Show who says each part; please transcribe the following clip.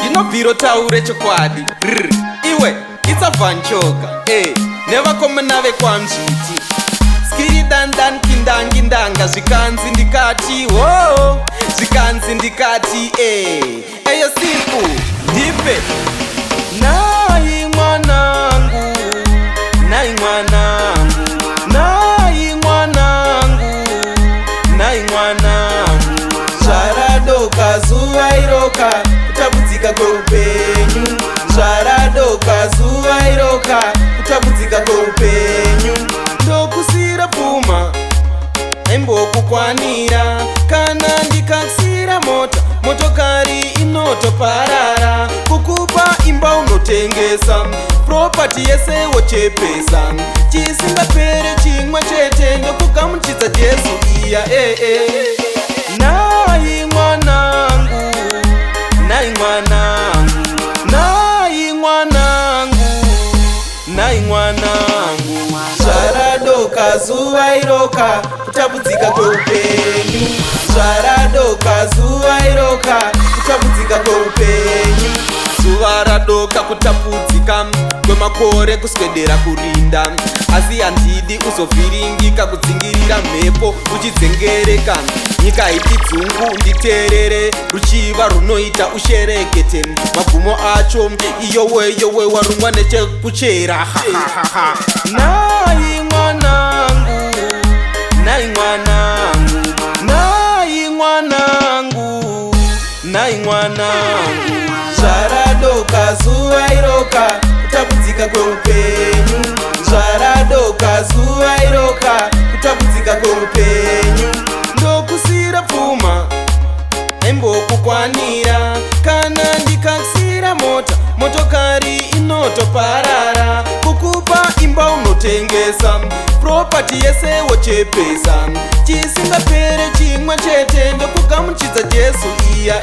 Speaker 1: Inobviro taure chokwadi iwe itsabvanchoka nevakomana vekwamzviti skiri dandan kindangi ndanga zvikanzi ndikati wo zvikanzi ndikati eyo siku ndipe nai mwanangu nai mwanangu nai mwanangu nai mwanangu zvaradoka zuva iroka kutabudzika kweupenyu zvaradoka zuva iroka kutabudzika kweupenyu ndokusira pfuma aimbokukwanira kana ndikasira motokari inotoparara kukupa imba unotengesa propati yese wochepesa chisingapere chimwe chete ndokugamuchidza Jesu iya nai mwanangu nai mwanangu nai mwanangu nai mwanangu zvaradoka zuva iroka kutabudzika kweupenyu zvaradoka zuva iroka kutabudzika kweupenyu zuva radoka kutapudzika kwemakore kuswedera kurinda asi handidi uzovhiringika kudzingirira mhepo uchidzengereka nyika iti dzungu nditeerere ruchiva runoita usherekete magumo acho iyoweyowe warumwa nechekuchera nai mwanangu nai mwanangu nai mwanangu nai mwanangu zvaradoka zuva iroka kutabudzika kweupenyu zvaradoka zuva iroka kutabudzika kweupenyu ndokusira pfuma aimbokukwanira kana ndikasira motokari inotoparara kukupa imba unotengesa propati yese wochepesa chisingapere chimwe chete ndokugamuchidza Jesu iya